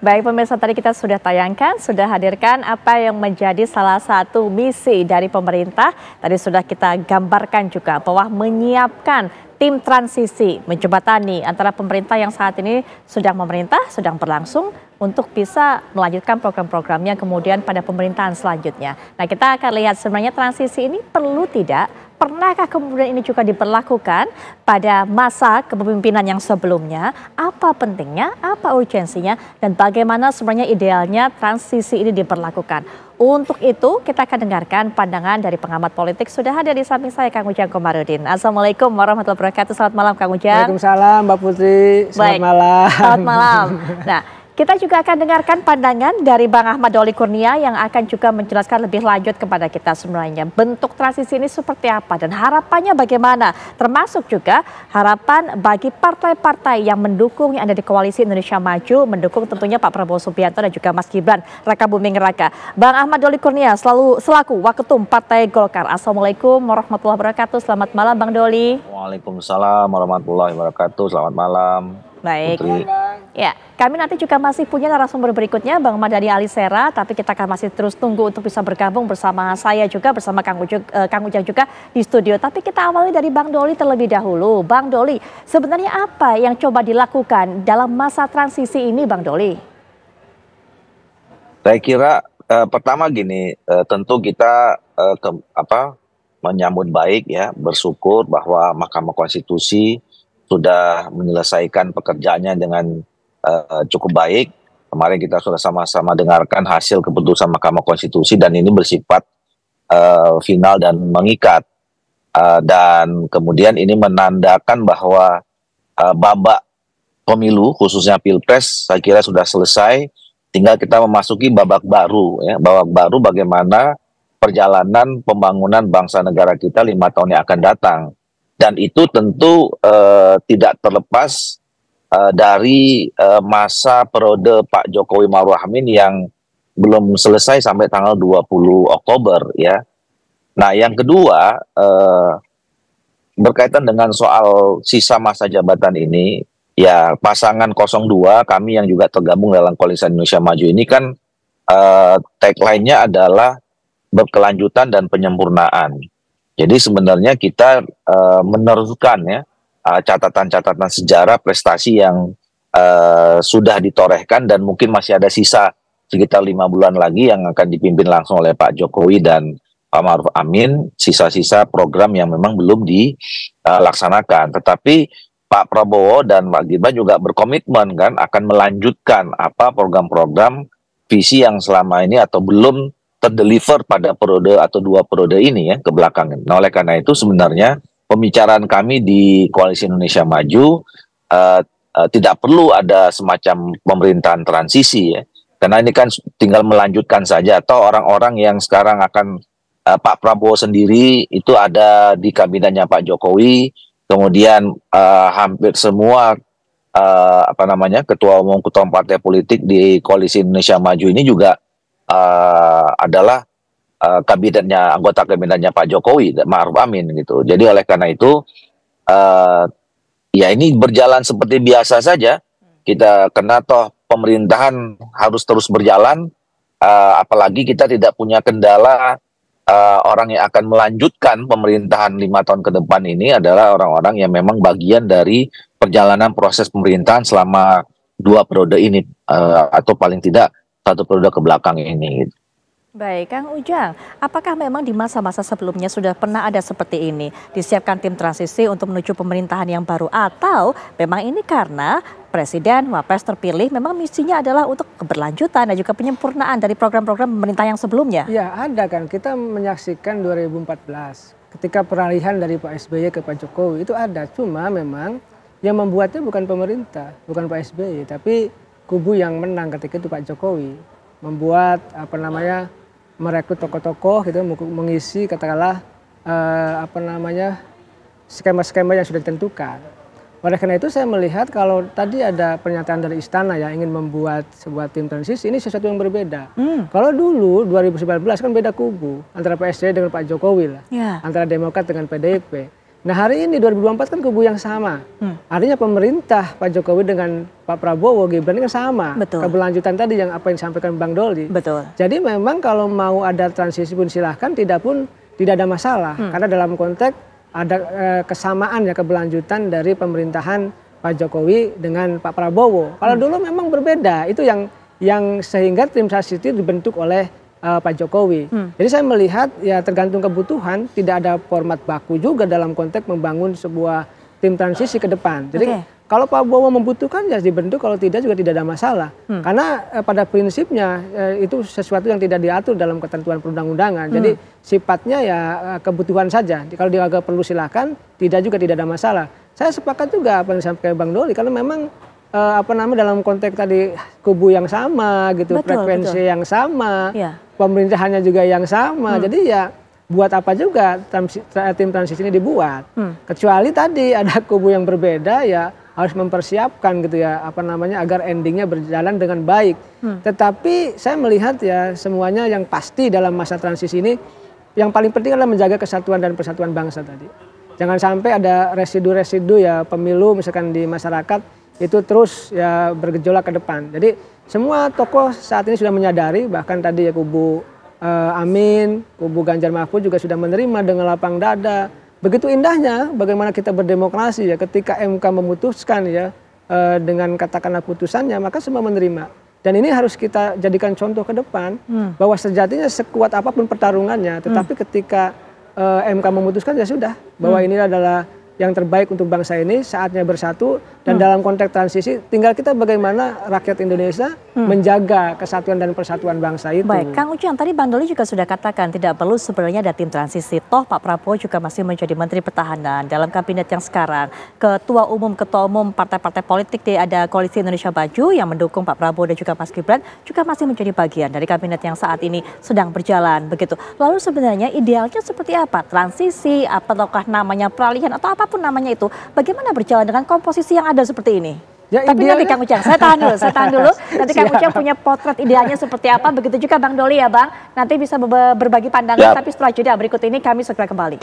Baik pemirsa, tadi kita sudah tayangkan, sudah hadirkan apa yang menjadi salah satu misi dari pemerintah. Tadi sudah kita gambarkan juga bahwa menyiapkan tim transisi menjembatani antara pemerintah yang saat ini sedang memerintah, sedang berlangsung untuk bisa melanjutkan program-programnya kemudian pada pemerintahan selanjutnya. Nah, kita akan lihat sebenarnya transisi ini perlu tidak? Pernahkah kemudian ini juga diberlakukan pada masa kepemimpinan yang sebelumnya? Apa pentingnya, apa urgensinya, dan bagaimana sebenarnya idealnya transisi ini diberlakukan? Untuk itu kita akan dengarkan pandangan dari pengamat politik. Sudah hadir di samping saya Kang Ujang Komarudin. Assalamualaikum warahmatullahi wabarakatuh. Selamat malam Kang Ujang. Waalaikumsalam Mbak Putri. Selamat malam. Selamat malam. Nah, kita juga akan dengarkan pandangan dari Bang Ahmad Doli Kurnia yang akan juga menjelaskan lebih lanjut kepada kita sebenarnya bentuk transisi ini seperti apa dan harapannya bagaimana. Termasuk juga harapan bagi partai-partai yang mendukung yang ada di Koalisi Indonesia Maju, mendukung tentunya Pak Prabowo Subianto dan juga Mas Gibran Raka Buming Raka. Bang Ahmad Doli Kurnia selaku Waketum Partai Golkar. Assalamualaikum warahmatullahi wabarakatuh. Selamat malam Bang Doli. Waalaikumsalam warahmatullahi wabarakatuh. Selamat malam. Baik. Putri. Ya, kami nanti juga masih punya narasumber berikutnya Bang Mardhani Alisera, tapi kita akan masih terus tunggu untuk bisa bergabung bersama saya juga, bersama Kang Ujang juga di studio. Tapi kita awali dari Bang Doli terlebih dahulu. Bang Doli, sebenarnya apa yang coba dilakukan dalam masa transisi ini Bang Doli? Saya kira pertama gini, tentu kita menyambut baik ya, bersyukur bahwa Mahkamah Konstitusi sudah menyelesaikan pekerjaannya dengan cukup baik. Kemarin kita sudah sama-sama dengarkan hasil keputusan Mahkamah Konstitusi dan ini bersifat final dan mengikat. Dan kemudian ini menandakan bahwa babak pemilu khususnya Pilpres saya kira sudah selesai. Tinggal kita memasuki babak baru ya, babak baru bagaimana perjalanan pembangunan bangsa negara kita 5 tahun yang akan datang. Dan itu tentu tidak terlepas dari masa periode Pak Jokowi Ma'ruf Amin yang belum selesai sampai tanggal 20 Oktober ya. Nah yang kedua berkaitan dengan soal sisa masa jabatan ini, ya pasangan 02 kami yang juga tergabung dalam Koalisi Indonesia Maju ini kan tagline-nya adalah berkelanjutan dan penyempurnaan. Jadi sebenarnya kita meneruskan ya catatan-catatan sejarah prestasi yang sudah ditorehkan dan mungkin masih ada sisa sekitar 5 bulan lagi yang akan dipimpin langsung oleh Pak Jokowi dan Pak Ma'ruf Amin, sisa-sisa program yang memang belum dilaksanakan. Tetapi Pak Prabowo dan Pak Gibran juga berkomitmen kan akan melanjutkan apa program-program visi yang selama ini atau belum terdeliver pada periode atau 2 periode ini ya ke belakang. Nah oleh karena itu sebenarnya pembicaraan kami di Koalisi Indonesia Maju tidak perlu ada semacam pemerintahan transisi ya. Karena ini kan tinggal melanjutkan saja atau orang-orang yang sekarang akan Pak Prabowo sendiri itu ada di kabinetnya Pak Jokowi, kemudian hampir semua ketua umum partai politik di Koalisi Indonesia Maju ini juga adalah anggota kabinetnya Pak Jokowi Ma'ruf Amin gitu. Jadi oleh karena itu ya ini berjalan seperti biasa saja. Kita kena toh pemerintahan harus terus berjalan, apalagi kita tidak punya kendala orang yang akan melanjutkan pemerintahan 5 tahun ke depan ini adalah orang-orang yang memang bagian dari perjalanan proses pemerintahan selama 2 periode ini atau paling tidak 1 periode ke belakang ini. Baik, Kang Ujang, apakah memang di masa-masa sebelumnya sudah pernah ada seperti ini, disiapkan tim transisi untuk menuju pemerintahan yang baru, atau memang ini karena Presiden, Wapres terpilih memang misinya adalah untuk keberlanjutan dan juga penyempurnaan dari program-program pemerintah yang sebelumnya? Ya ada kan, kita menyaksikan 2014 ketika peralihan dari Pak SBY ke Pak Jokowi itu ada, cuma memang yang membuatnya bukan pemerintah, bukan Pak SBY, tapi kubu yang menang ketika itu Pak Jokowi membuat merekrut tokoh-tokoh gitu, mengisi katakanlah skema-skema yang sudah ditentukan. Oleh karena itu saya melihat kalau tadi ada pernyataan dari istana yang ingin membuat sebuah tim transisi, ini sesuatu yang berbeda. Kalau dulu 2019 kan beda kubu antara Pak SBY dengan Pak Jokowi lah, antara Demokrat dengan PDIP. Nah hari ini 2024 kan kubu yang sama. Artinya pemerintah Pak Jokowi dengan Pak Prabowo, Gibran ini kan sama. Betul. Keberlanjutan tadi yang apa yang disampaikan Bang Doli. Betul. Jadi memang kalau mau ada transisi pun silahkan, tidak ada masalah. Karena dalam konteks ada kesamaan ya keberlanjutan dari pemerintahan Pak Jokowi dengan Pak Prabowo. Kalau dulu memang berbeda, itu yang sehingga tim transisi itu dibentuk oleh Pak Jokowi. Jadi saya melihat ya tergantung kebutuhan, tidak ada format baku juga dalam konteks membangun sebuah tim transisi ke depan. Jadi kalau Pak Prabowo membutuhkan ya dibentuk, kalau tidak juga tidak ada masalah. Karena pada prinsipnya itu sesuatu yang tidak diatur dalam ketentuan perundang-undangan. Jadi sifatnya ya kebutuhan saja. Kalau dia agak perlu silakan, tidak juga tidak ada masalah. Saya sepakat juga apa yang disampaikan Bang Doli, karena memang dalam konteks tadi kubu yang sama gitu, frekuensi yang sama, pemerintahannya juga yang sama. Jadi ya buat apa juga tim transisi ini dibuat? Kecuali tadi ada kubu yang berbeda ya harus mempersiapkan gitu ya agar endingnya berjalan dengan baik. Tetapi saya melihat ya semuanya yang pasti dalam masa transisi ini yang paling penting adalah menjaga kesatuan dan persatuan bangsa tadi. Jangan sampai ada residu-residu ya pemilu misalkan di masyarakat itu terus ya bergejolak ke depan. Jadi semua tokoh saat ini sudah menyadari, bahkan tadi ya kubu Amin, kubu Ganjar Mahfud juga sudah menerima dengan lapang dada. Begitu indahnya bagaimana kita berdemokrasi ya ketika MK memutuskan ya dengan katakanlah putusannya, maka semua menerima. Dan ini harus kita jadikan contoh ke depan bahwa sejatinya sekuat apapun pertarungannya, tetapi ketika MK memutuskan ya sudah bahwa ini adalah yang terbaik untuk bangsa ini, saatnya bersatu, dan dalam konteks transisi tinggal kita bagaimana rakyat Indonesia menjaga kesatuan dan persatuan bangsa itu. Baik, Kang Ujang, tadi Bang Doli juga sudah katakan tidak perlu sebenarnya ada tim transisi. Toh Pak Prabowo juga masih menjadi Menteri Pertahanan dalam kabinet yang sekarang. Ketua umum partai-partai politik ada Koalisi Indonesia Maju yang mendukung Pak Prabowo dan juga Mas Gibran juga masih menjadi bagian dari kabinet yang saat ini sedang berjalan begitu. Lalu sebenarnya idealnya seperti apa? Transisi, ataukah namanya peralihan atau apapun namanya itu? Bagaimana berjalan dengan komposisi yang ada seperti ini? Ya, tapi nanti Kang Ujang, saya tahan dulu. Nanti Kang Ujang punya potret idealnya seperti apa, begitu juga Bang Doli ya Bang. Nanti bisa berbagi pandangan, tapi setelah jeda berikut ini kami segera kembali.